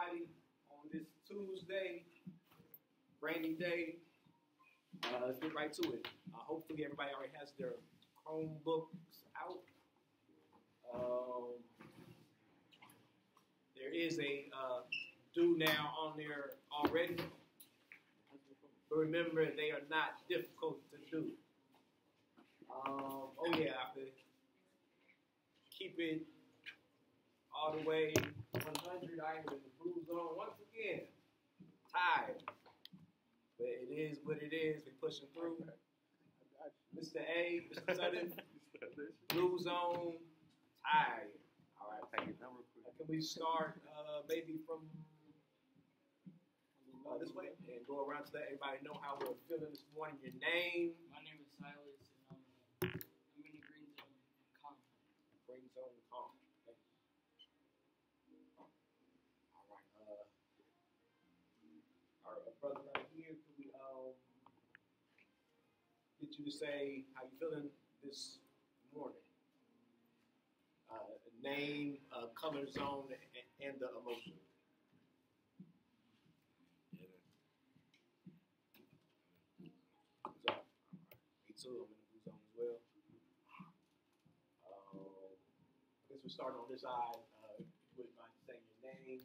everybody on this Tuesday, rainy day. Let's get right to it. Hopefully everybody already has their Chromebooks out. There is a do now on there already. But remember, they are not difficult to do. Oh yeah, I have to keep it all the way 100. I am in the blue zone once again. Tired. But it is what it is. We're pushing through. Mr. A, Mr. Sudduth, blue zone, tired. All right. Take your number quick. Can we start maybe from this way and go around to let everybody know how we're feeling this morning? Your name? My name is Silas, and I'm in the green zone. Calm. Green zone, calm. Okay. All right. Our brother right here, could we get you to say how you feeling this morning? Name, color zone, and the emotion. So, me too. I'm in the blue zone as well. I guess we're starting on this side with saying your name,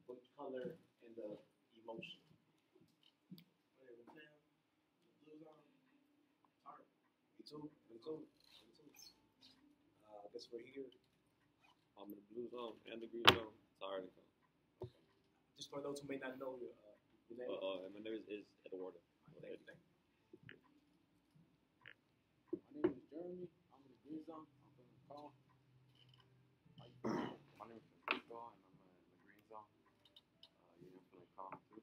what color, and the emotion. Whatever, Tim. Blue zone. All right. Me too. Me too. Me too. I guess we're here. I'm in the blue zone and the green zone. Sorry to come. Okay. Just for those who may not know your name. My name is Eduardo. Thank you. My name is Jeremy. I'm in the green zone. I'm feeling calm. My name is Francisco, and I'm in the green zone. You're feeling calm too.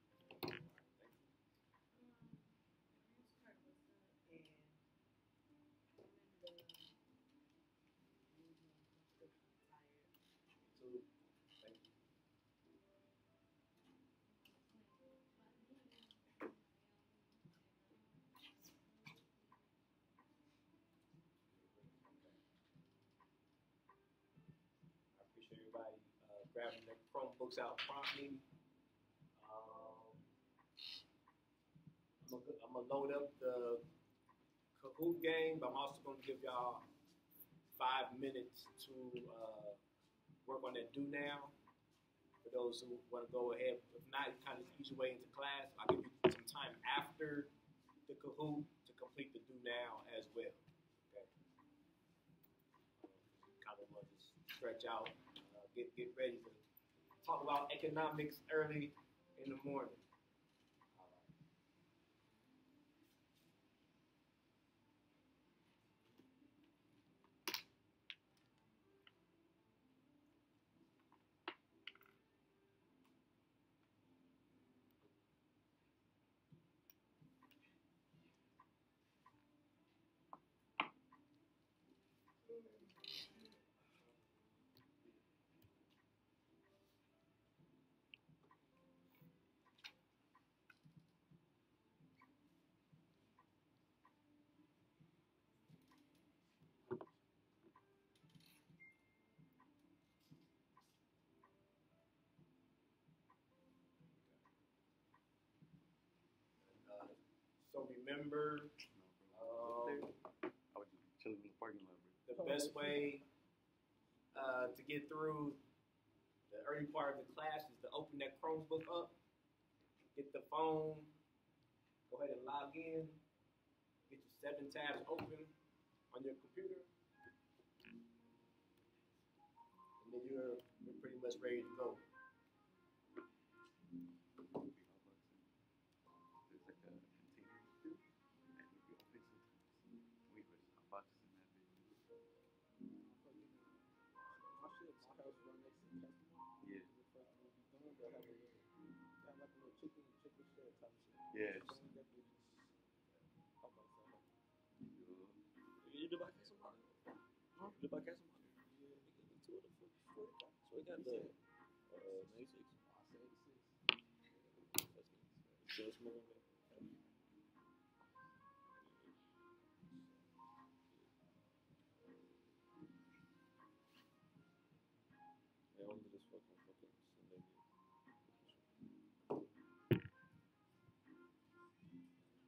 I appreciate everybody grabbing their Chromebooks out promptly. I'm gonna load up the Kahoot game, but I'm also gonna give y'all 5 minutes to work on that do now. For those who want to go ahead, if not, you kind of ease your way into class. I'll give you some time after the Kahoot to complete the do now as well. Okay. Kind of want to just stretch out, get ready to talk about economics early in the morning. All right. So remember, I was just chilling in the parking lot, bro. the best way to get through the early part of the class is to open that Chromebook up, get the phone, go ahead and log in, get your 7 tabs open on your computer, and then you're pretty much ready to go. There's like a container too, and if you open sometimes, we put boxes in that bit. My house right next to the customer. Yeah. The first will be done, they'll have like a little chicken shed type shit. Yeah. So we definitely just pop outside. You do buy Casamata? Huh? You do buy Casamata? Yeah. We can do 2 of them for 45. So we got the 96. I say 86. That's nice. Still small. Yeah, only this fucking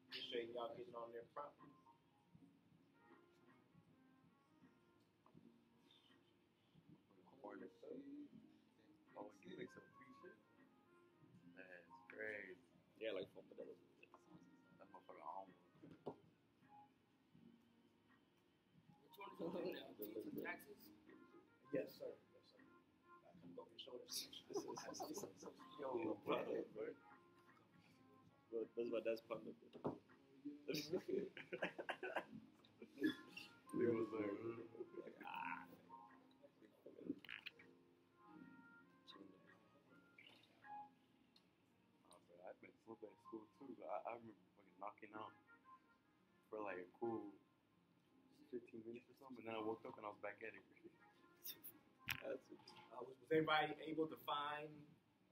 Appreciate y'all getting on there promptly. Oh, you make some free shit? That's crazy. Yeah, like $4. That motherfucker home. Which one is it now? Teeth and taxes? Yes, sir. Yes, sir. I come go get shoulders. Yo, That's my dad's partner. It was like, I've been slipping at school too. I remember fucking knocking out for like a cool 15 minutes or something, and then I woke up and I was back at it. Was everybody able to find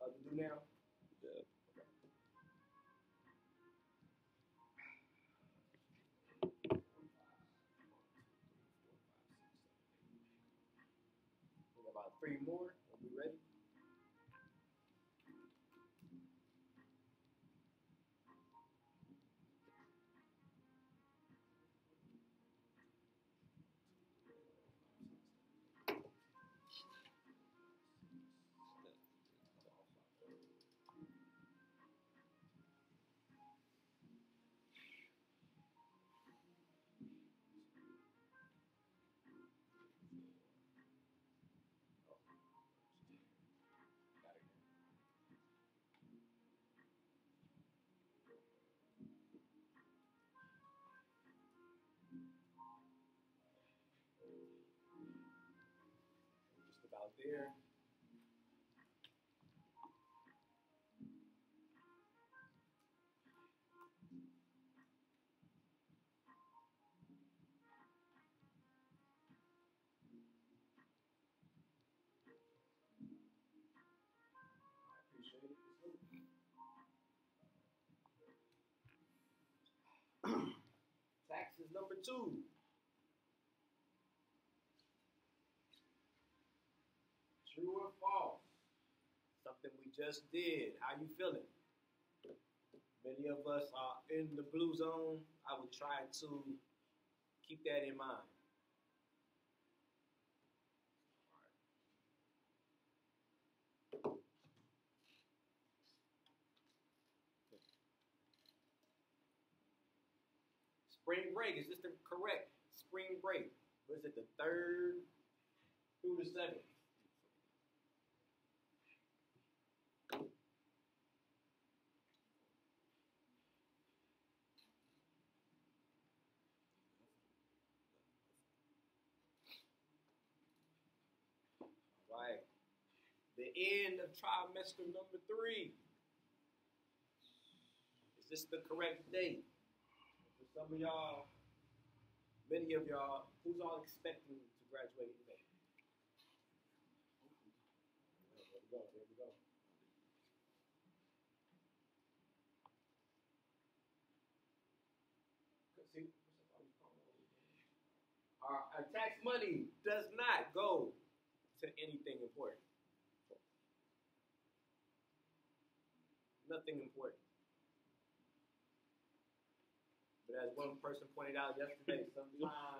the do now? Yeah. We got about 3 more. Are we ready? Just about there. I appreciate it. Taxes number 2. True or false? Something we just did. How you feeling? Many of us are in the blue zone. I would try to keep that in mind. Spring break, is this the correct spring break? Was it the 3rd through the 7th? All right. The end of trimester number 3. Is this the correct date? For some of y'all, many of y'all, who's all expecting to graduate in May? There we go. There we go. See, our tax money does not go to anything important. Nothing important. But as one person pointed out yesterday, sometimes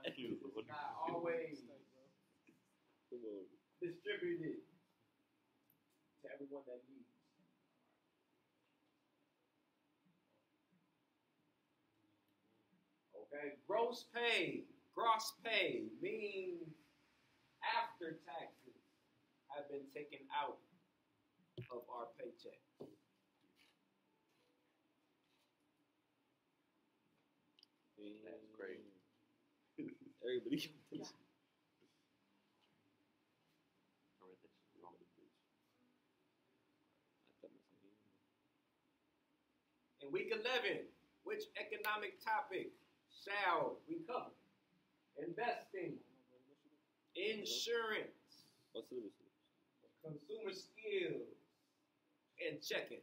it's not always distributed to everyone that needs. Okay, gross pay means after taxes have been taken out of our paycheck. That's great. Everybody can I read that shit wrong. In week 11, which economic topic shall we cover? Investing, insurance, What's the difference? consumer skills, and checking.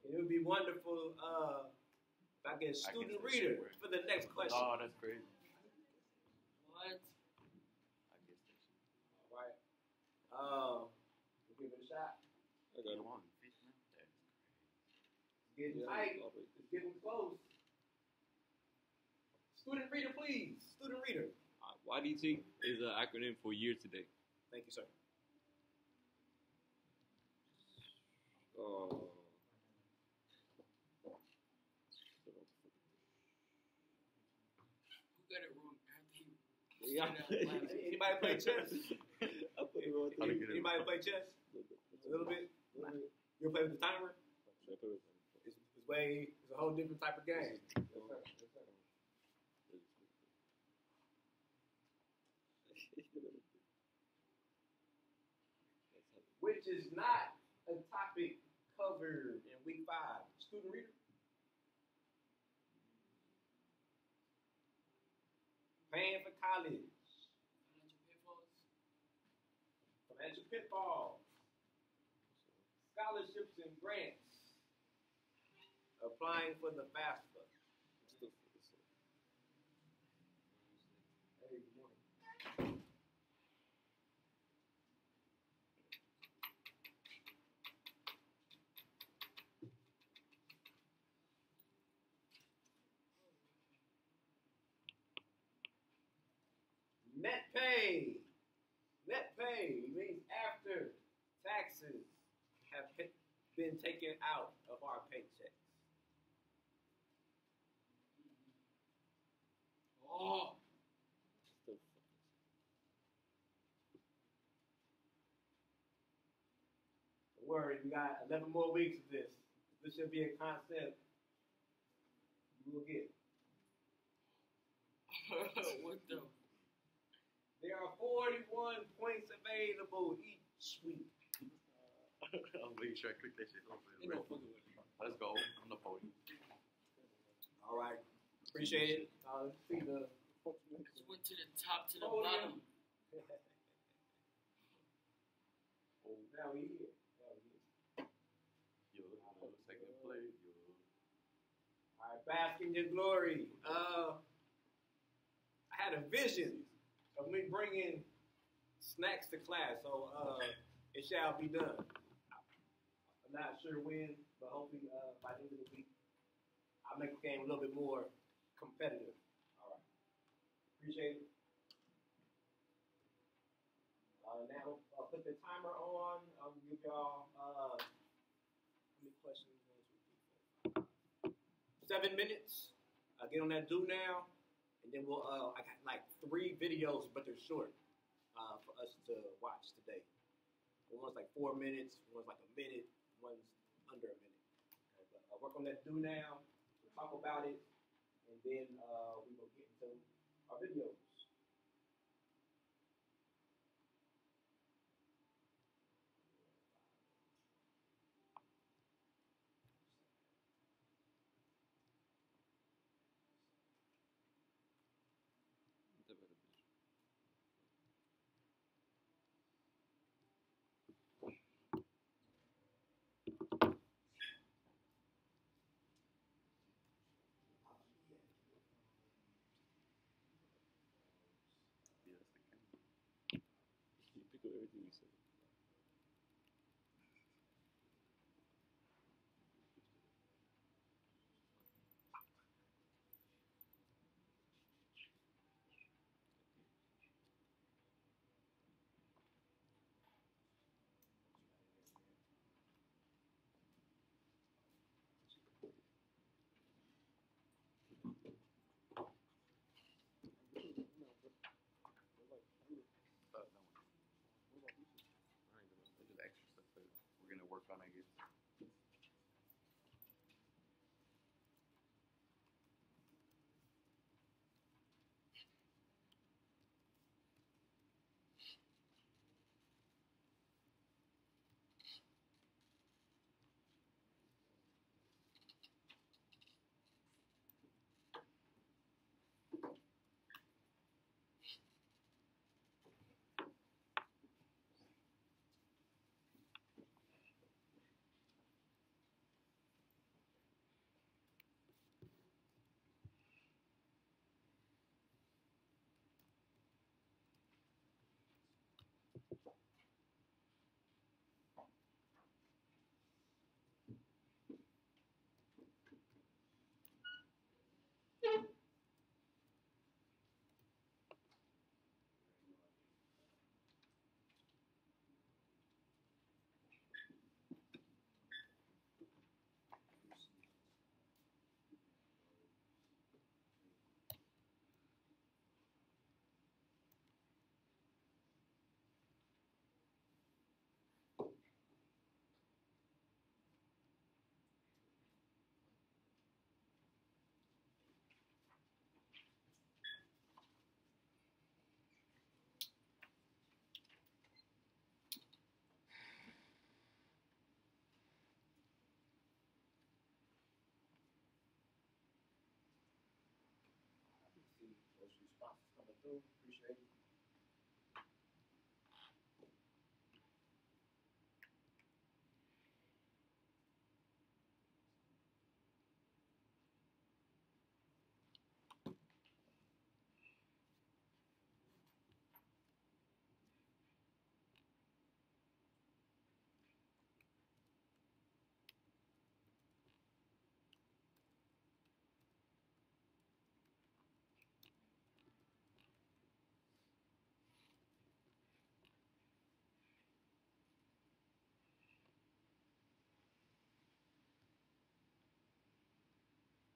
And it would be wonderful if I get a student reader for the next question. Oh, that's crazy. What? I guess that shit. All right. I got Come him. on, fish now. That's Getting Yeah, tight. I'll break. It's getting close. Student reader, please. Student reader. YDT is an acronym for year to date. Thank you, sir. Oh. Who got it wrong? Everything. Yeah. Anybody play chess? I put it on How to get it. Anybody play chess? A little bit? You play with the timer? It's a whole different type of game. Which is not a topic covered in week 5. Student reader? Paying for college. Financial pitfalls. Financial pitfalls. Scholarships and grants. Applying for the FAFSA. Hey, good morning. Net pay. Net pay means after taxes have been taken out of our paychecks. Oh. Don't worry, we got 11 more weeks of this. This should be a concept you will get. What the? There are 41 points available each week. I'll make sure I click that shit over. Ain't no fucking with it. Let's go on the podium. All right. Appreciate it. See the Just went to the top to the podium. bottom. Now we here. Now we here. Yo, second place. Yo. All right, bask in your glory. I had a vision of me bringing snacks to class, so it shall be done. I'm not sure when, but hopefully by the end of the week, I'll make the game a little bit more competitive. All right. Appreciate it. Now, I'll put the timer on. I'll give y'all how many questions? 1, 2, 3, 4, 5. 7 minutes. I'll get on that do now, and then we'll. I got like 3 videos, but they're short for us to watch today. One's like 4 minutes. One's like a minute. One's under a minute. Okay, but I'll work on that do now. We'll talk about it, and then we will get into our videos. too. Appreciate it.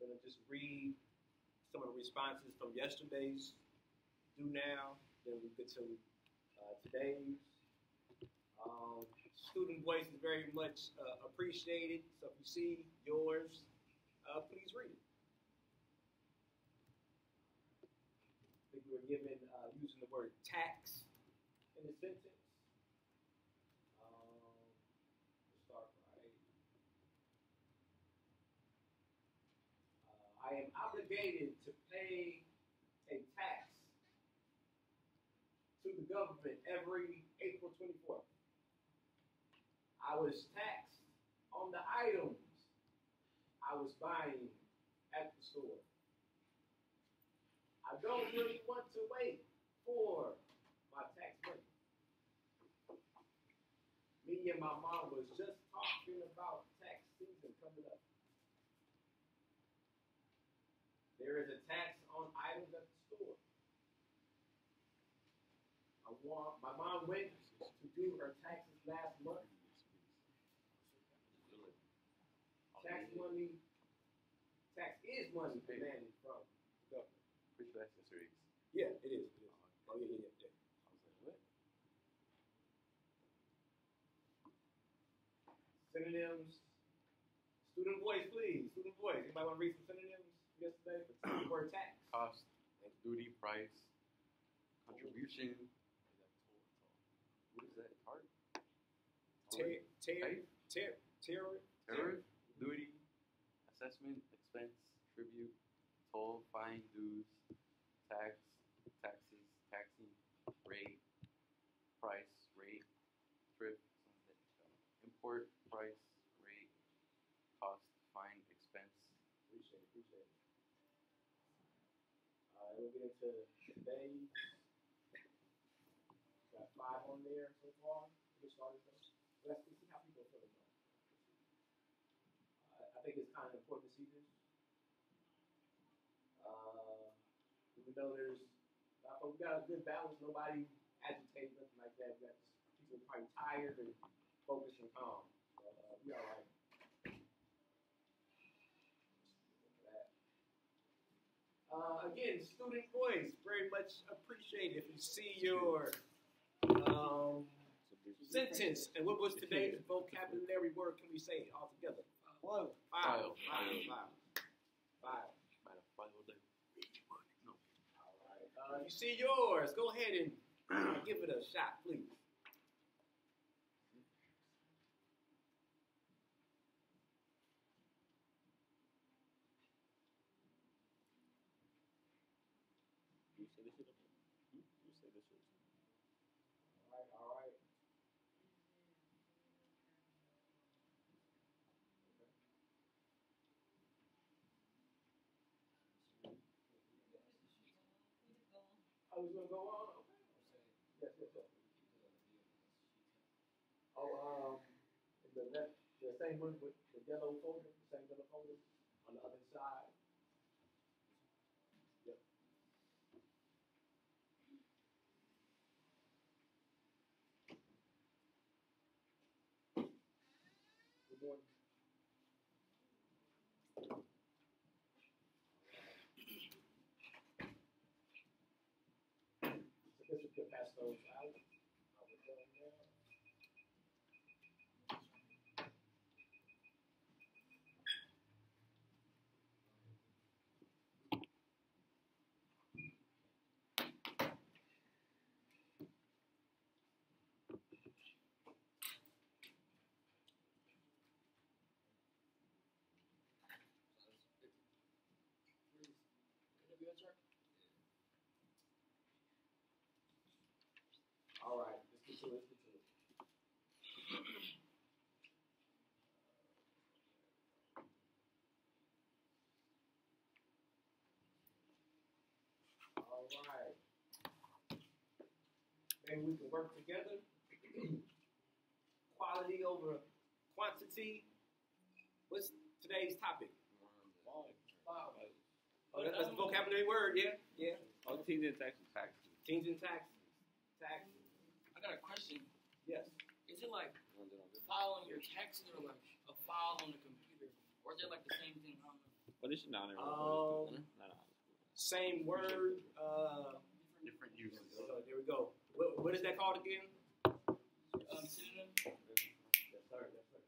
Gonna just read some of the responses from yesterday's do now. Then we get to today's. Student voice is very much appreciated. So if you see yours, please read it. I think we were given using the word tax in the sentence. Let's start right. I am obligated to pay a tax to the government every April 24th. I was taxed on the items I was buying at the store. I don't really want to wait for my tax money. Me and my mom was just talking about tax season coming up. There is a tax on items at the store. My mom went to do her taxes last month. Tax is money demanded from the government. Pretty fast accessories. Yeah, it is. It is. Oh, yeah. I was like, what? Synonyms. Student voice, please. Student voice. Anybody want to read some synonyms yesterday for the word tax? Cost, duty, price, contribution. What is that? Tart? Tariff. Duty, assessment, expense, tribute, toll, fine, dues, tax, taxes, taxing, rate, price, rate, trip, import, price, rate, cost, fine, expense. Appreciate it. We'll get into today. Got 5 on there so far. Get started. Let's see how people feel about it. I think it's kind of important to see this. Even though we got a good balance, nobody agitated, nothing like that. We got people probably tired and focused and calm. So, we all right. Again, student voice, very much appreciated. If you see your sentence, and what was today's vocabulary word? Can we say it all together? File. Five. No. All right. You see yours. Go ahead and give it a shot, please. You say this shit up here? You say this shit. All right. I was gonna go on. Okay. Yes. Oh, the same one with the yellow folder, on the other side. Yep. Good morning. So this is the pass those out. I will go there. to it. Let's get to it. All right. Maybe we can work together. Quality over quantity. What's today's topic? Five. Oh, that's a vocabulary word, yeah? Yeah. Oh, teens and taxes. Teens and taxes. Taxes. I got a question. Yes. Is it like file on your taxes or like a file on the computer? Or is it like the same thing? I don't know. But this is down there. Same word. Different uses. So there we go. What is that called again? Synonym? Yes, sir. Yes, sir.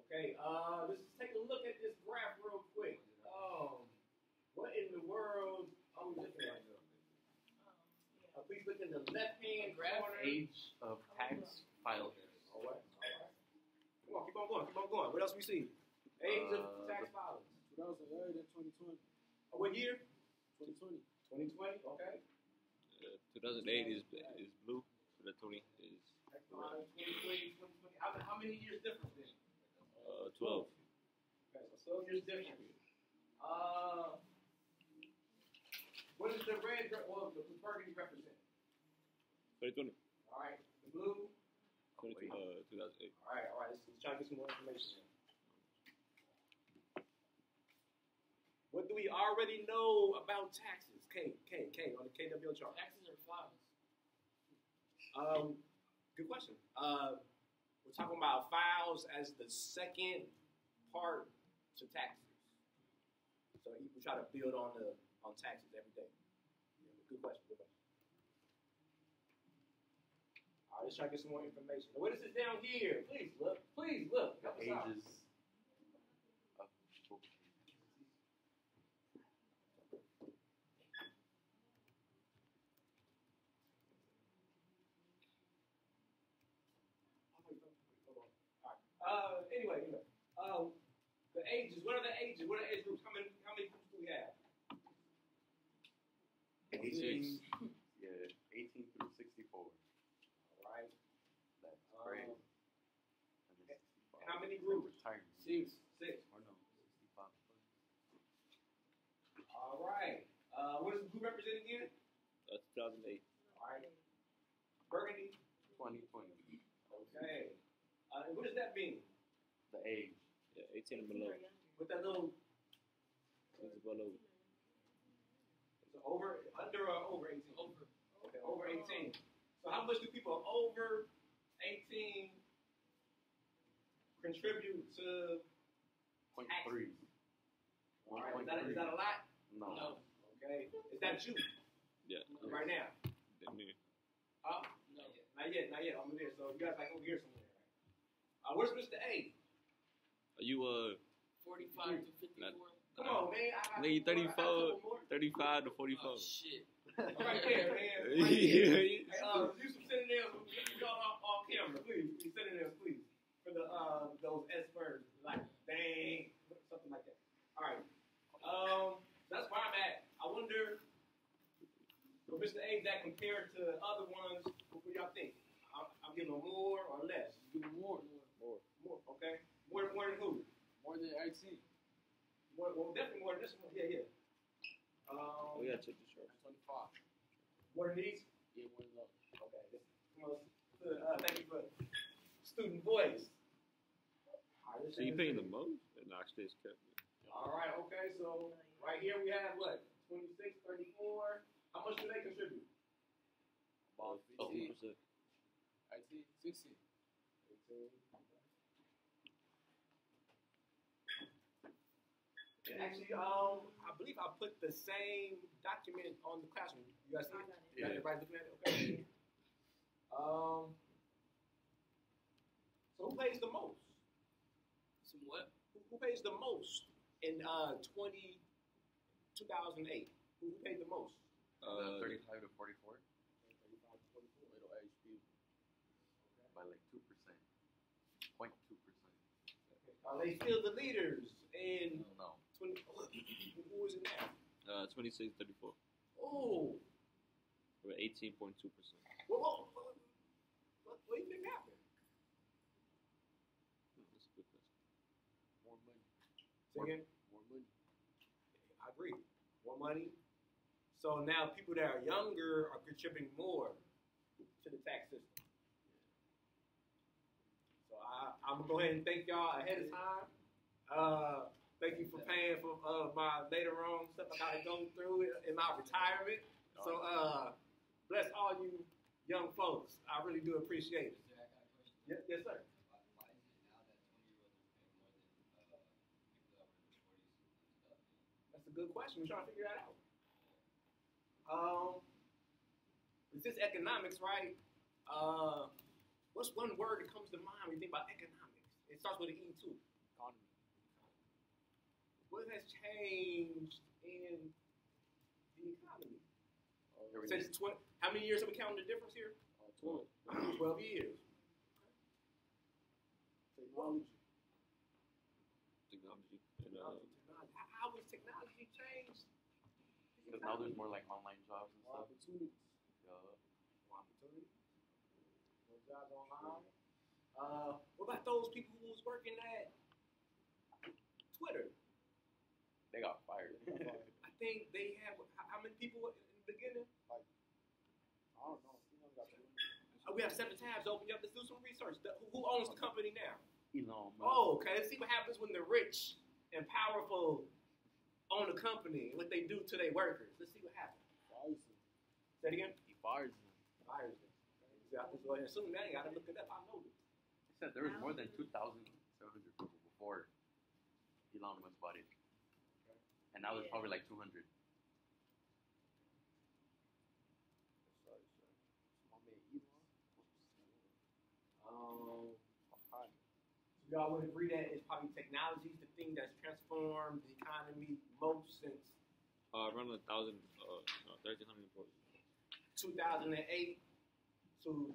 Okay. Let's take a look at this graph real quick. What in the world are we looking at? Please look in the left-hand corner. Age of tax filers. All right. Come on, keep on going. What else we see? Age of tax filers. 2008 and 2020. What year? 2020. 2020. Okay. 2008 is blue. So the 20 is 2020. How many years difference then? 12. Okay, so 12 years difference. What does the red, the burgundy represent? 2020. All right. The blue. 2008. All right. Let's try to get some more information. What do we already know about taxes? K on the KWO chart. Taxes or files? Good question. We're talking about files as the second part to taxes. So we try to build on taxes every day. Yeah, good question. All right, let's try to get some more information. What is this down here? Please look. Help us out. Ages of Anyway, the ages. What are the ages? What are the age groups? How many groups do we have? 18 through 64. All right. That's great. And then 65. How many groups? Retirement. Six. Or no, 65 plus. All right. What does blue represent again? 2008. All right. Burgundy. 2020. Okay. And what does that mean? The age. Yeah, 18 and below. With that little. It's below. So under or over 18? Over. Okay, over 18. So how much do people over 18 contribute to 0.3. All right. Is that a lot? No. No. Okay. Is that you Yeah. right now? Damn near. No. Not yet. I'm there. So you guys like over here somewhere, right? Where's Mr. A? Are you 45 to 54. Come on, man. Nigga, 34, more. 35 to 44. Oh, shit. Right there, man. Right there. Hey, use some synonyms. Y'all on camera, please. Use synonyms, please. For those S words, like dang, something like that. All right. That's where I'm at. I wonder, for Mr. A, that compared to other ones, what do y'all think? I'm giving him more or less? Give them more. More. Okay. More than who? More than 18. Well, definitely more than this one. Yeah. We gotta check the shorts. 25. More than these? Yeah, more than those. Okay. Thank you for student voice. All right, So you paying the most? And actually it's kept. All right, okay, so right here we have what? 26, 34. How much do they contribute? About 18%. 18, 16. 18. Actually, I believe I put the same document on the classroom. You guys see it? Yeah. Everybody looking at it? Okay. So who pays the most? Some what? Who pays the most in 2008? Who paid the most? 35 to 44 35 to 44. Middle age people. by like 2%. 0.2%. Are they still the leaders in No. 20? Who is it now? 26, 34. Oh, We're 18.2%. whoa. What do you think happened? That's a good question. More money. Say again? More money. I agree. More money. So now people that are younger are contributing more to the tax system. So I'm gonna go ahead and thank y'all ahead of time. Thank you for paying for my later on stuff I gotta go through in my retirement. So bless all you young folks. I really do appreciate it. Sir, I got a question. Yes, sir. Why is it now that 20-year-olds are paying more than people that were in their 40s and stuff? That's a good question. We're trying to figure that out. It's just economics, right? What's one word that comes to mind when you think about economics? It starts with an E too. Economy. What has changed in the economy? Everything. Since how many years have we counted the difference here? 12. 12 years. Technology. Technology. And, Technology. How has technology changed? Because now there's more like online jobs and More stuff. opportunities. More opportunity. More jobs online. What about those people who was working at Twitter? They got fired. I think they had how many people in the beginning? I don't know. You know, got We have 7 tabs open. You have to do some research. Who owns the company now? Elon Musk. Oh, okay. Let's see what happens when the rich and powerful own a company and what they do to their workers. Let's see what happens. Say it again. He fires them. Fires them. See, I just go ahead and assume that. I gotta look it up. I know this. He said there was more than 2,700 people before Elon Musk bought it. And now there's probably like 200. So y'all would agree that it's probably technology is the thing that's transformed the economy most since around 1,000, 1,300 employees. 2008 to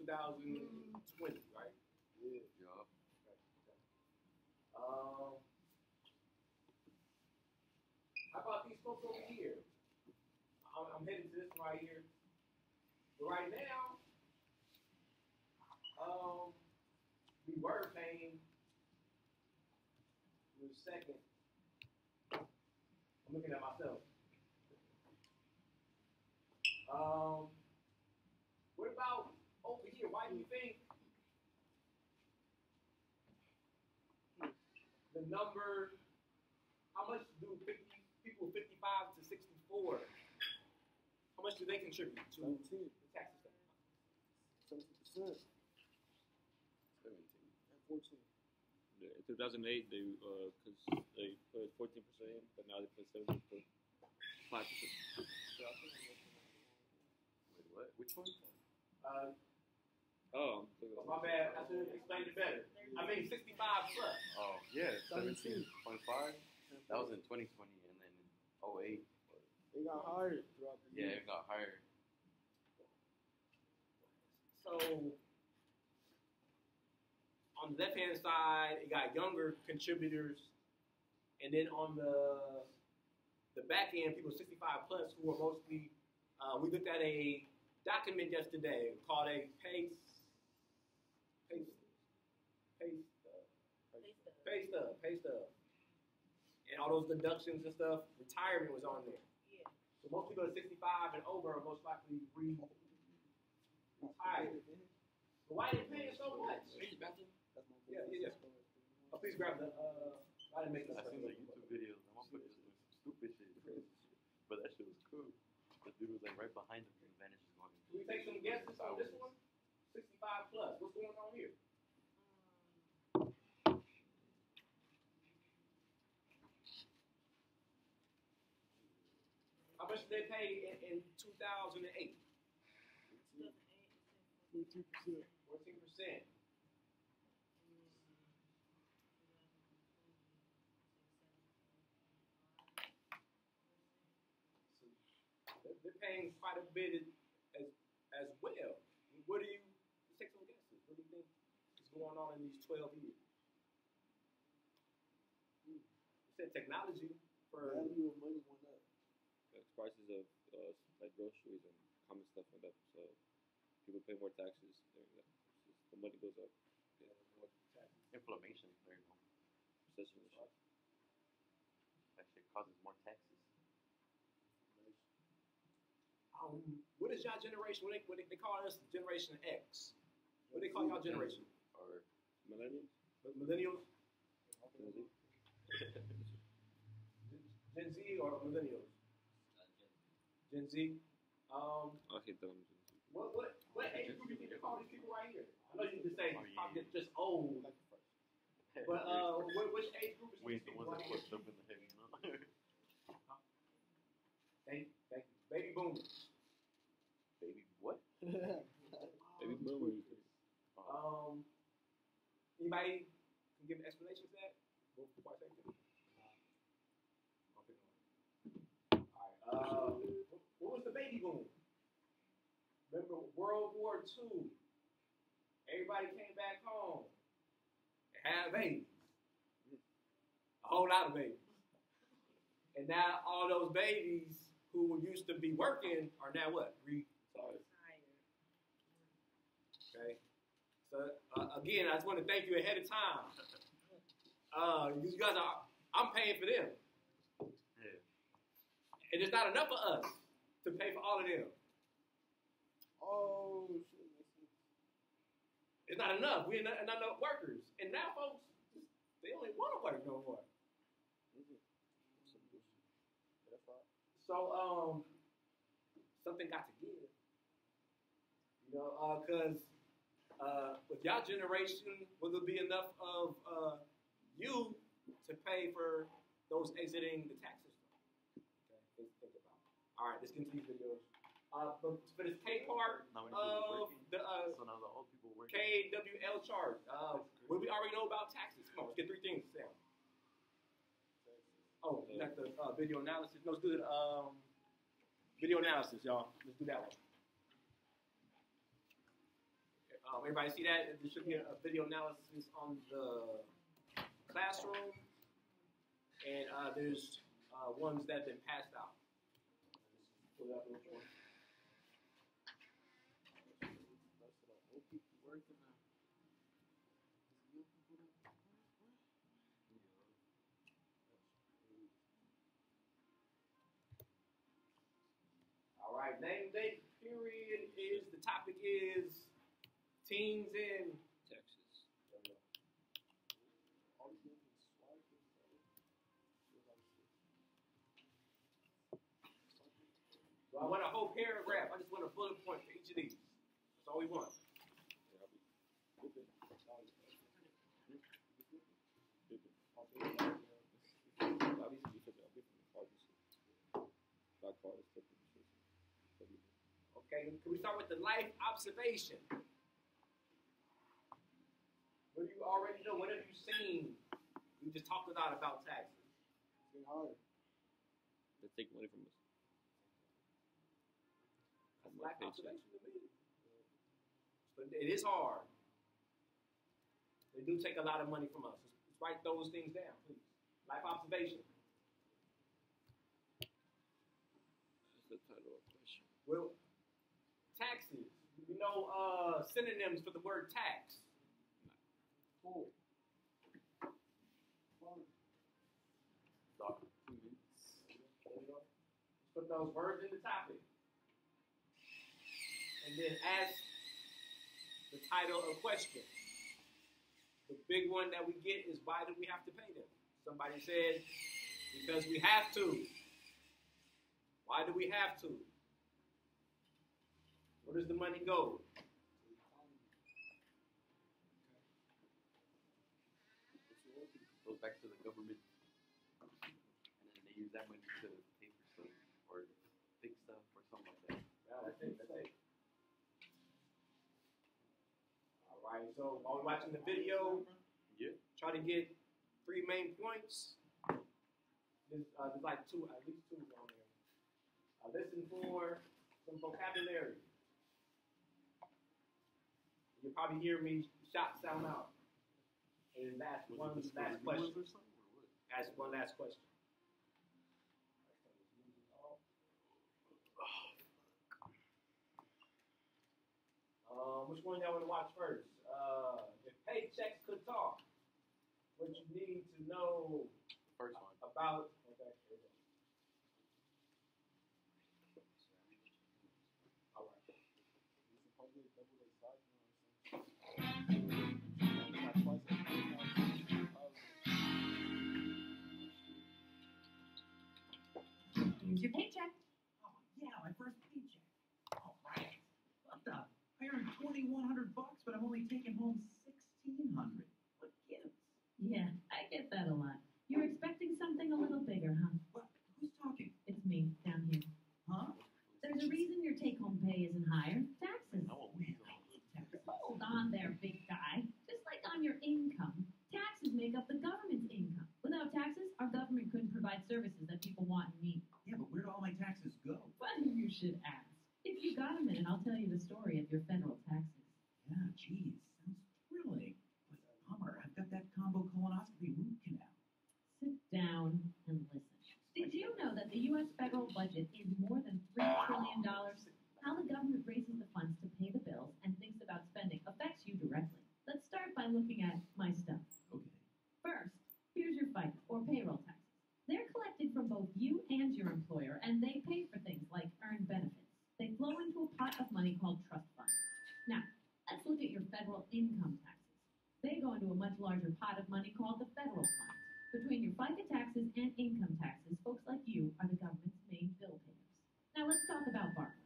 2020, right? Yeah. Yeah. How about these folks over here? I'm heading to this right here. But right now, we were paying. In a second. I'm looking at myself. What about over here? Why do you think the number? How much do people 55 to 64? How much do they contribute to 17. the tax system? 70%. 17. And 14. In 2008, they put 14%, but now they put 7.5%. Wait, what? Which one? Oh, My bad. I should have explained it better. I mean 65 plus. Oh, yeah, 17.5. That was in 2020, and then in 08. They got hired throughout the year. Yeah, it got higher. So on the left-hand side, it got younger contributors, and then on the back end, people 65 plus who are mostly. We looked at a document yesterday called a pay stub, and all those deductions and stuff. Retirement was on there. Yeah. So most people at 65 and over are most likely retired. But why are they paying so much? That's my Yeah. business. Oh, please grab the. I didn't make this. I seen the YouTube videos. I'm gonna put this doing some stupid shit. But that shit was cool. The dude was like right behind him, and Vanish is going. Can we take some guesses on this one? 65 plus. What's going on here? How much did they pay in 2008? 14%. 14%. They're paying quite a bit as well. What do you? Let's take some guesses. What do you think is going on in these 12 years? You said technology for. Value of money went up. prices of like groceries and common stuff like that. So people pay more taxes during that. The money goes up. Yeah, more taxes. Inflammation, there you go. Recession and shit. That shit causes more taxes. What is y'all generation? What they call us Generation X? What they call y'all generation? Or Millennials? Millennials? Gen Z? Gen Z or millennials? Gen Z. I hate them. What age group you think they call these people right here? I know you just say probably just old. But which age group is we these ain't the people ones right that here? put them in the head, you know? Thank you. Baby boomers. Baby, what? Maybe boomers. Anybody can give an explanation to that? Before I say anything? Okay. All right. What was the baby boom? Remember World War II? Everybody came back home and had babies. A whole lot of babies. And now all those babies who used to be working are now what? Retired. Okay. So again, I just want to thank you ahead of time. You guys I'm paying for them. Yeah. And it's not enough for us to pay for all of them. Oh, shit. It's not enough. We're not enough workers. And now folks, they only want to work no more. That's right. So, something got to give. You know, because with y'all generation, will there be enough of you to pay for those exiting the tax system? Okay, things to think about. All right, let's get into these videos. But for this K part Not many people of working. the So now the old people working. KWL chart, what do we already know about taxes? Come on, let's get three things down. Oh, you got the video analysis. No, let's do the video analysis, y'all. Let's do that one. Everybody see that? There should be a video analysis on the classroom, and there's ones that have been passed out. Pull it up real quick. All right, name, date, period is, the topic is teens in Texas. So I want a whole paragraph. I just want a bullet point for each of these. That's all we want. Yeah, I'll be flipping. I'll be flipping. I'll be flipping cars and shit. Black cars, flipping shit. Okay, can we start with the life observation? What do you already know? What have you seen? We just talked a lot about taxes. It's getting harder. They take money from us. That's life observation to me. But it is hard. They do take a lot of money from us. Let's write those things down, please. Life observation. That's the title of the question. Well, taxes. You know synonyms for the word tax. Cool. There you go. Put those words in the topic. And then ask the title of question. The big one that we get is, why do we have to pay them? Somebody said, because we have to. Why do we have to? Where does the money go? Goes back to the government. And then they use that money to pay for stuff or fix stuff or something like that. Yeah, that's it. That's it. All right. So while we're watching the video, Yeah. try to get 3 main points. There's like at least two on there. Listen for some vocabulary. You'll probably hear me shout sound out. And that's one last question. Or something, or what? Ask one last question. Which one y'all want to watch first? If paychecks could talk, what you need to know First one. about. Okay. All right. Here's your paycheck. Oh, yeah, my first paycheck. All right. What the? I earned $2,100, but I'm only taking home $1,600. What gives? Yeah, I get that a lot. You're expecting something a little bigger, huh? What? Who's talking? It's me, down here. Huh? There's a reason your take-home pay isn't higher. Taxes. No, Man, I hate taxes. Hold on there, big guy. Just like on your income, taxes make up the government's income. Without taxes, our government couldn't provide services that people want and need. Yeah, but where do all my taxes go? Well, you should ask. If you got a minute, I'll tell you the story of your federal taxes. Yeah, geez, sounds thrilling. But bummer, I've got that combo colonoscopy root canal. Sit down and listen. Did you know that the U.S. federal budget is more than $3 trillion? How the government raises the funds to pay the bills and thinks about spending affects you directly. Let's start by looking at my stuff. Okay. First, here's your FICA, or payroll taxes. They're collected from both you and your employer, and they pay for things like earned benefits. They flow into a pot of money called trust funds. Now, let's look at your federal income taxes. They go into a much larger pot of money called the federal fund. Between your FICA taxes and income taxes, folks like you are the government's main bill payers. Now, let's talk about borrowing.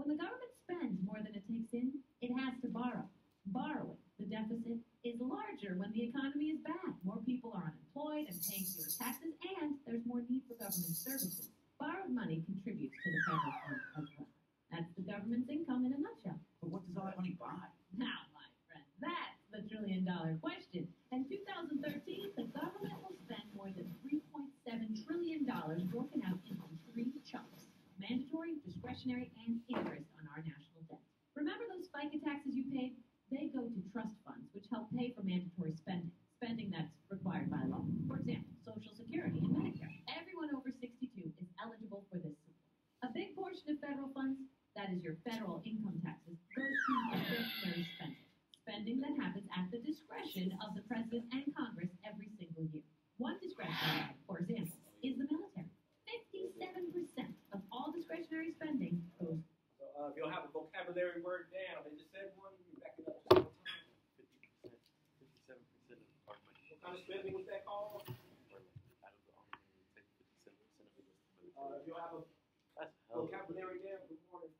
When the government spends more than it takes in, it has to borrow. Borrowing, the deficit, is larger when the economy is bad. More people are unemployed and paying fewer taxes, and there's more need for government services. Borrowed money contributes to the federal fund as well. That's the government's income in a nutshell. But what does all that money buy? Now, my friend, that's the trillion-dollar question. In 2013, the government will spend more than $3.7 trillion broken out into three chunks: mandatory, discretionary, and interest on our national debt. Remember those FICA taxes you paid? They go to trust funds, which help pay for mandatory spending that's required by law. For example, Social Security and Medicare. Everyone over 62 is eligible for this support. A big portion of federal funds, that is your federal income taxes, goes to discretionary spending. Spending that happens at the discretion of the President and Congress every single year. One discretionary, for example, is the military. 57% of all discretionary spending goes. So if you'll have a vocabulary word down, they just said one, you back it up to 50%, 57% of our money. what kind of spending was that called? Or like, out of the army, 57% of it goes to military. If you'll have a That's hell. vocabulary down, good morning.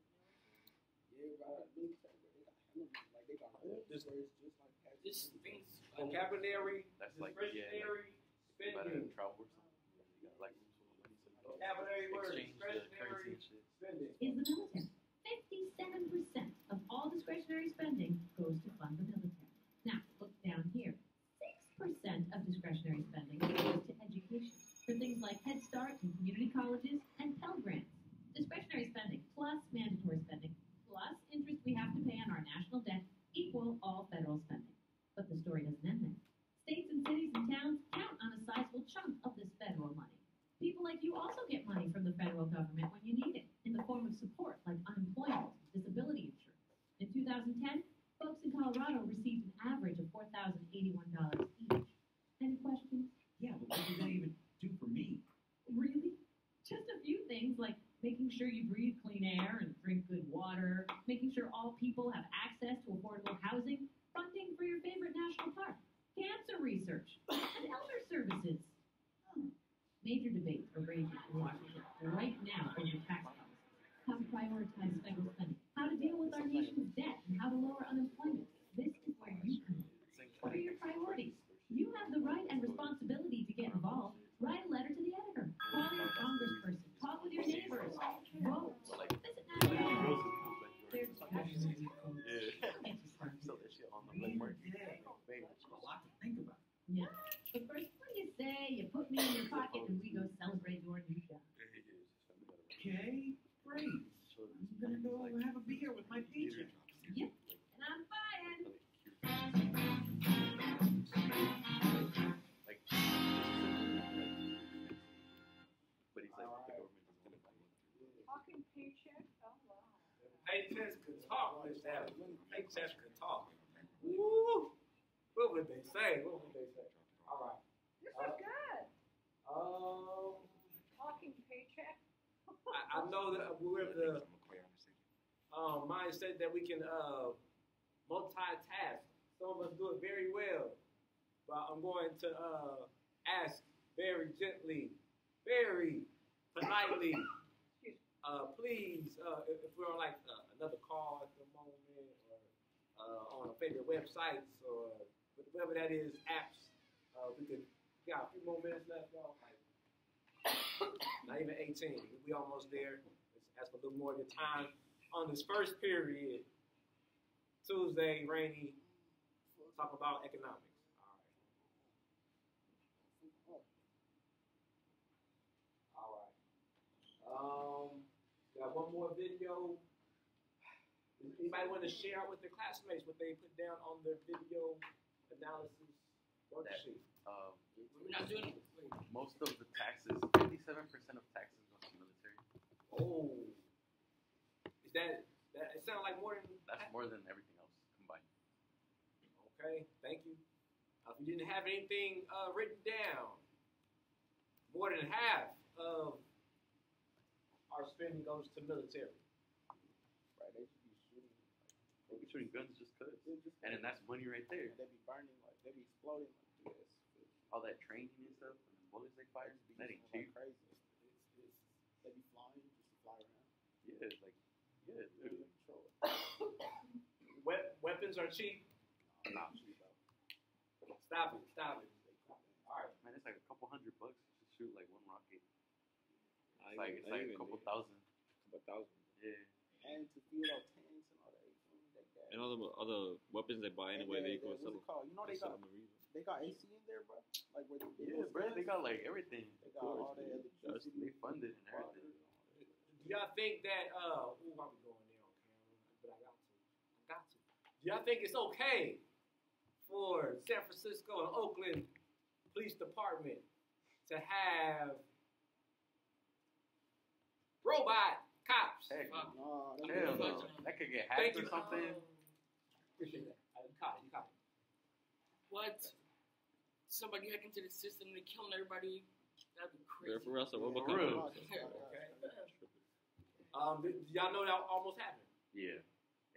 Yeah, right. Like they got this words just like This thing's Vocabulary, That's like, yeah, discretionary like, better than spending. travel or something. You got like rooms full of money, so you can Vocabulary word, exchange the currency discretionary and shit. spending. Is the military. 57% of all discretionary spending goes to fund the military. Now, look down here. 6% of discretionary spending goes to education for things like Head Start and community colleges and Pell Grants. Discretionary spending plus mandatory spending plus interest we have to pay on our national debt equal all federal spending. But the story doesn't end there. States and cities and towns count on a sizable chunk of this federal money. People like you also get money from the federal government when you need it, in the form of support like unemployment, disability insurance. In 2010, folks in Colorado received an average of $4,081 each. Any questions? Yeah, but what does that even do for me? Really? Just a few things like making sure you breathe clean air and drink good water, making sure all people have access to affordable housing, funding for your favorite national park, cancer research, and elder services. Major debates are raging in Washington right now over tax policy, how to prioritize federal spending, how to deal with our nation's debt, and how to lower unemployment. This is where you come in. What are your priorities? You have the right and responsibility to get involved. Write a letter to the editor. Call your congressperson. Talk with your neighbors. Vote. Visit national. There's Yeah. Sell that shit on the black market. Yeah, it's a lot to think about. Yeah. But first, what do you say? You put me in your pocket and we go celebrate your new job. Okay, great. I'm gonna go have a beer with my paycheck. Yep. And I'm buying. Like, but he's like, the government is gonna buy it. Talking paycheck? Oh, wow. Paychecks could talk. wish that fake Chester could talk. Woo! What would they say? What would they say? All right. This is good. Talking paycheck. I know that we're of the mindset that we can multitask. Some of us do it very well. But I'm going to ask very gently, very politely, please, if we're on like another call at the moment or on our favorite websites or whatever that is, apps, we got a few more minutes left, y'all. Like, not even 18. We almost there. Let's ask for a little more of your time on this first period. Tuesday, Rainy, talk about economics. Got one more video. Anybody want to share with their classmates what they put down on their video analysis worksheet? We're not doing it. Most of the taxes, 57% of taxes go to military. Oh, is that? It sounds like more than. That's more than everything else combined. Okay, thank you. If you didn't have anything written down, more than half of our spending goes to military. Right, they should be shooting. They be shooting guns just cause. And then that's money right there. They be burning, like, they be exploding like this. All that training and stuff, and the bullets they fire, that ain't cheap. Crazy. They be flying, just to fly around. Yeah, like, yeah, literally. Weapons are cheap. Nah. Stop it. All right. Man, it's like a couple $100 to shoot like one rocket. It's Not like a couple thousand. About 1,000. Yeah. And to fuel all tanks and all that. And all the other weapons they buy anyway, they go sell them. You know they got AC in there, bro. Like where They got like everything. They got all that electricity. They funded and everything. Do y'all think that? I'll be going there on camera, but I got to. Do y'all think it's okay for San Francisco and Oakland Police Department to have robot cops? Heck, No, hell no. That could get hacked or something. Appreciate that. You caught it. What? Somebody hack into the system and killing everybody? That'd be crazy. For us, a robot For real. cop. Do y'all know that almost happened? Yeah.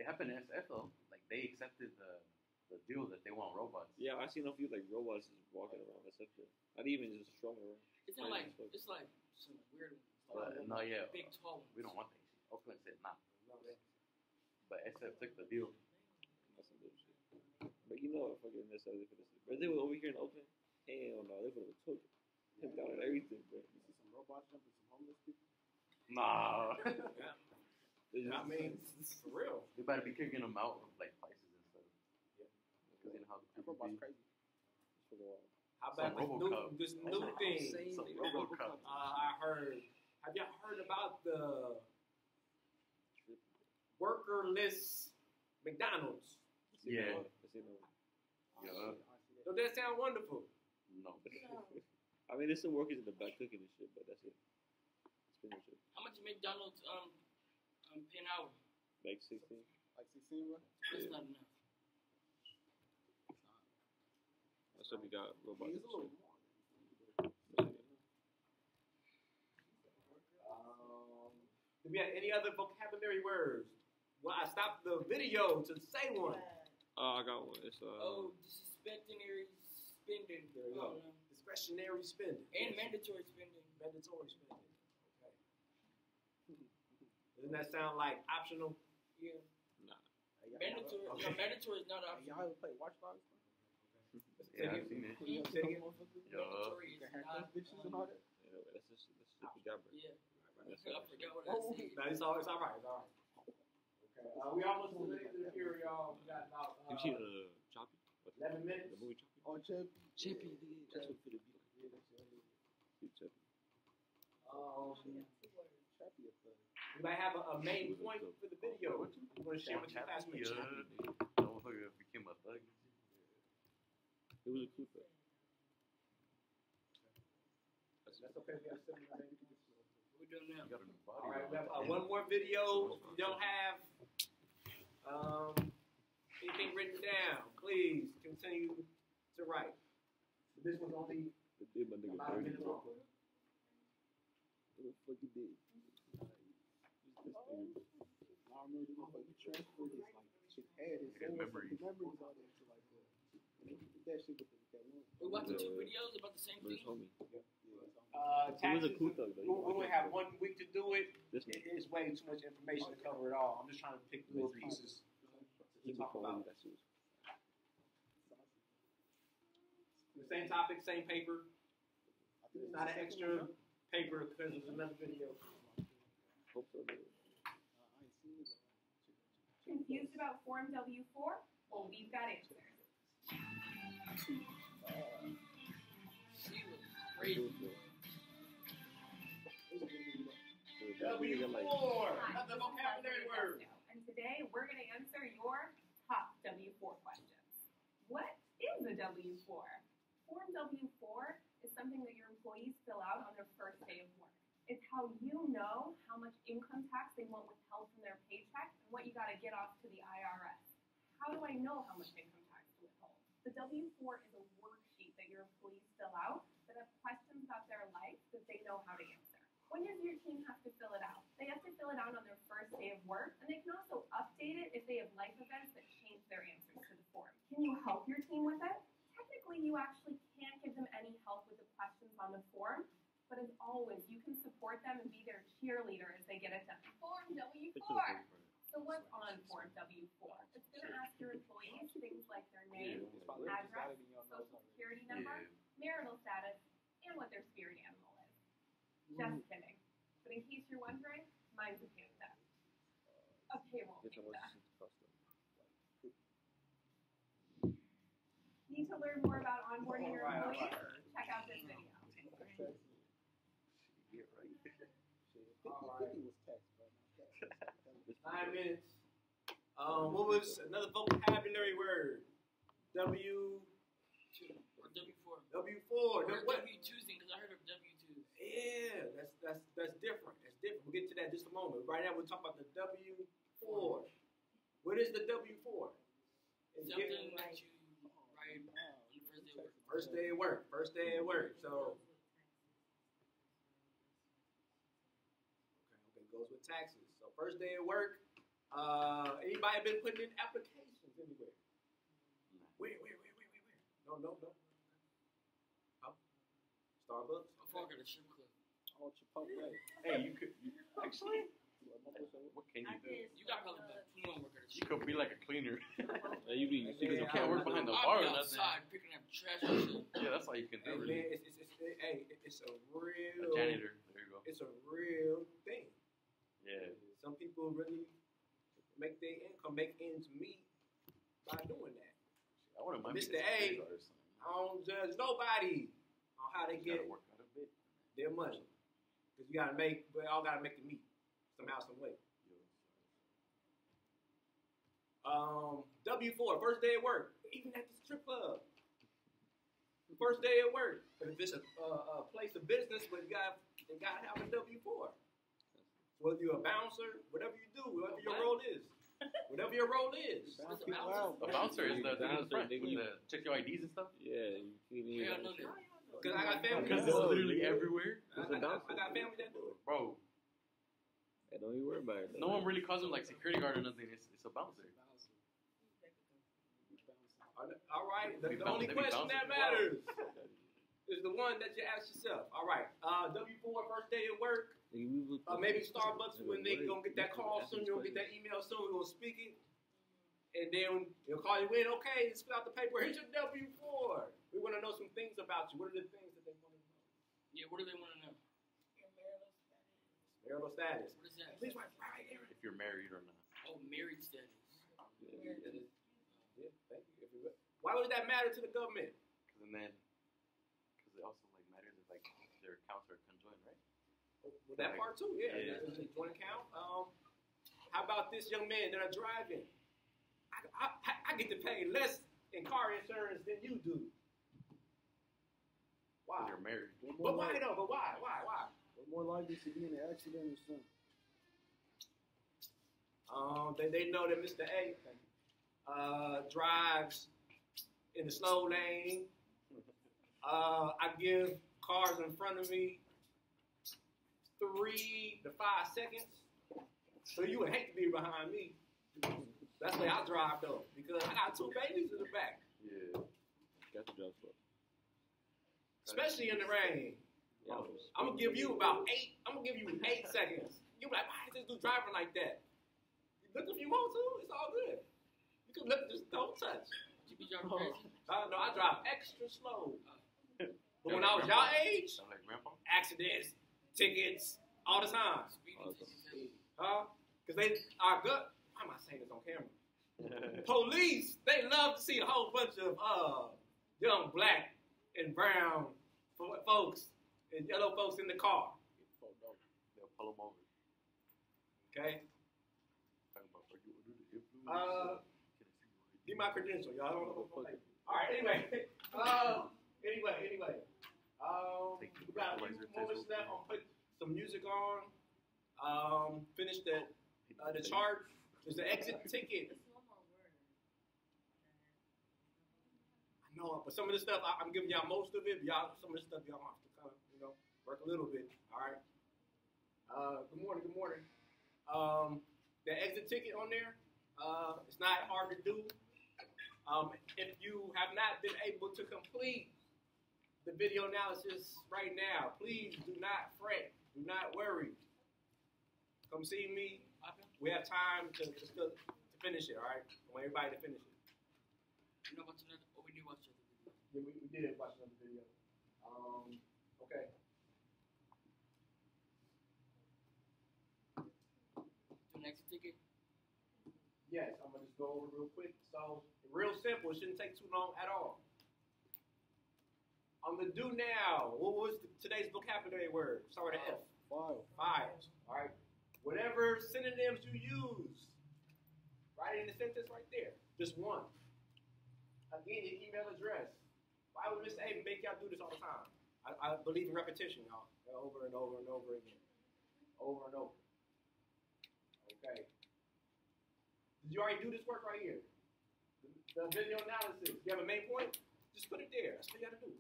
It happened in SF though. Like they accepted the deal that they want robots. Yeah, I seen a few like robots just walking around. That's it. Not even just strolling around. It's not like it's like some weird ones. No, yeah. Big tall ones. We don't want that shit. Oakland said nah. But SF took the deal. That's some bullshit. But you know, fucking this other for this. But they were over here in Oakland. Hell no, they would have took out of everything, bro. You see some robots jumping some homeless people. Nah. I mean, for real. You better be kicking them out of like places and stuff. Yeah. Because you know how the That people robot's be. crazy. How about this new thing? Some RoboCop. I heard. Have y'all heard about the workerless McDonald's? Yeah. Don't that sound wonderful? No. I mean, there's some workers in the back cooking and shit, but that's it. That's pretty much it. How much McDonald's pay an hour? Like 16. Like 16, bro? That's not enough. That's what we got robots. It's a little and more. Do we have any other vocabulary words? Well, I stopped the video to say one. I got one. It's Discretionary spending. There we go. Discretionary spending. And mandatory spending. Mandatory spending. Okay. Doesn't that sound like optional? Yeah. nah. Mandatory. Okay. No, mandatory is not Hey, optional. y'all ever play Watch Dogs? Yeah, I've seen it. You Say it again. Mandatory is can hack not. those bitches and all that. Yeah, that's just what we got, bro. Yeah. That's I it. forgot what I said. No, it's all right. Okay. We almost finished the here, y'all. We got about You seen Choppy? 11 minutes. The movie Choppy? Oh, Chip. Chippy, that's what it be like. Yeah, that's what it is. Chippy. Chappy up there. We might have a main point for the video. You want to share with your classmates? Motherfucker became a thug. It was a cool thing. That's okay. We have 7 minutes. What we doing now? You got a new body. All right, we have one more video. If you don't have Anything written down, please continue to write. This was only It did my nigga about a 30. minute long. What the fuck you did? This nigga. I remember the motherfucker transferred this like shit had his Good memories. memories on it to like that shit with that one. We watching 2 videos about the same But his thing. homie. Yeah. He was a Taxes, cool thug though. we only have 1 week to do it. This It is way too much information to cover it all. I'm just trying to pick little pieces to talk about. The same topic, same paper. It's not an extra paper because it's another video. Hope so, dude. Confused about Form W-4? Well, we've got answers. She was crazy. W4, Hi, another this is vocabulary Leslie word. Augusto, and today we're going to answer your top W-4 questions. What is a W-4? Form W-4 is something that your employees fill out on their first day of work. It's how you know how much income tax they want withheld from their paycheck and what you got to get off to the IRS. How do I know how much income tax to withhold? The W-4 is a worksheet that your employees fill out that have questions about their life that they know how to answer. When does your team have to fill it out? They have to fill it out on their first day of work, and they can also update it if they have life events that change their answers to the form. Can you help your team with it? Technically, you actually can't give them any help with the questions on the form, but as always, you can support them and be their cheerleader as they get it done. Form W-4. So what's on Form W-4? It's going to ask your employees things like their name, address, social security number, marital status, and what their spirit animal is. Just kidding. But in case you're wondering, mine's a panda. A payroll panda. Need to learn more about onboarding your employees? Check out this video. Yeah, right. 50 was tax, bro. 9 minutes. What was another vocabulary word? W. Or W4. W4. Or What? W2 thing, because I heard of W2. Yeah, that's different. That's different. We'll get to that in just a moment. Right now, we're talking about the W4. What is the W4? It's Something that you write on the first day of work. first day at work. First day at work. So, okay, goes with taxes. So, first day at work. Anybody been putting in applications anywhere? Where? No. Huh? Starbucks? Before I go to strip club. Oh, Chipotle. Hey, you could actually. What can you do? You got probably about 21 work at a You strip could be like a cleaner. Yeah, you be Yeah, You can't work behind the I'll bar be or nothing. outside picking up trash and shit. Yeah, that's all you can do. Hey, Really. man, it's a real. A janitor. There you go. It's a real thing. Yeah. Some people really make their income, make ends meet by doing that. I wouldn't mind Mr. being A. security guard or something. I don't judge nobody on how they You get gotta work out a bit. their money. Because you gotta make, we all gotta make the meat somehow, some way. W4, first day at work, even at the strip club. First day at work. But if it's a place of business, but you gotta have a W4. Whether you're a bouncer, whatever you do, whatever your role is. Whatever your role is. What's a People bouncer? out, A bouncer is the thing in the front They with keep- the check your IDs and stuff. Yeah, you can't even. Yeah, I know that. Because I got family Because that it's do it. literally everywhere. I got family that do it. Bro, Hey, don't even worry about it. no one really calls him like security guard or nothing. It's a bouncer. All right, the They only be question bouncing that the matters is the one that you ask yourself. All right, W4, first day at work. Maybe Starbucks when they gonna get that call soon, you're gonna get that email soon, we're gonna speak it. And then they'll call you in, okay, let's fill out the paper. Here's your W4. We want to know some things about you. What are the things that they want to know? Yeah, what do they want to know? Marital status. What is that? Please write right here. If you're married or not. Oh, married status. Yeah, thank you. Why would that matter to the government? Because it also like matters if like their accounts are conjoined, right? Well, that part too, yeah. Yeah. It's a joint account. How about this young man that are driving? I get to pay less in car insurance than you do. Why? Because you're married. But why though? But why? Why? We're more likely to be in an accident or something. They know that Mr. A drives in the slow lane. I give cars in front of me 3 to 5 seconds. So you would hate to be behind me. That's the way I drive though, because I got 2 babies in the back. Yeah. Got the job for. Especially in the rain. Yeah, I'm gonna give you about 8. I'm gonna give you 8 seconds. You be like, why is this dude driving like that? You look if you want to. It's all good. You can look, just don't touch. You be driving crazy. No, I drive extra slow. But when I was y'all age, I'm like grandpa. accidents, tickets, all the time. Speeding. Because they are good. Why am I saying this on camera? Police, they love to see a whole bunch of young black and brown folks and yellow folks in the car. They'll pull them over. Okay? Talking about, are you under the influence? Get my credential, y'all. Don't know. All right, anyway. Anyway. We got a few moments left. I'm put some music on. Finish the chart. There's the exit ticket. Just one more word. I know, but some of this stuff I'm giving y'all most of it. But y'all, some of this stuff y'all have to kind of, work a little bit. All right. Good morning. The exit ticket on there. It's not hard to do. If you have not been able to complete the video analysis right now, please do not fret. Do not worry. Come see me. We have time to finish it, all right? I want everybody to finish it. You know what's another? Oh, we did watch the video. Yeah, we did watch another video. Okay. Do an exit ticket. Yes, I'm going to just go over real quick. So, real simple. It shouldn't take too long at all. On the do now, what was today's vocabulary word? Start with an F. Files. All right. Whatever synonyms you use, write it in the sentence right there. Just one. Again, your email address. Why would Mr. A make y'all do this all the time? I believe in repetition, y'all. Over and over and over again. Over and over. Okay. Did you already do this work right here? The video analysis. You have a main point? Just put it there. That's what you got to do.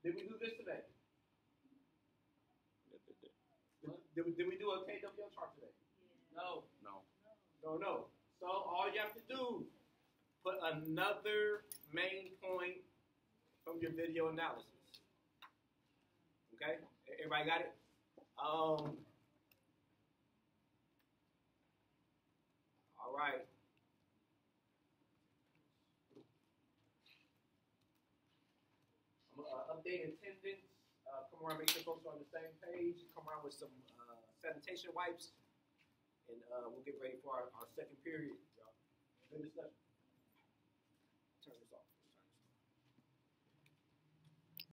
Did we do this today? Did we do a KWL chart today? No. No. So all you have to do, put another main point from your video analysis. Okay? Everybody got it? All right. I'm going to update attendance. Come around, make sure folks are on the same page. Come around with some sanitation wipes. And we'll get ready for our second period, y'all. Good discussion.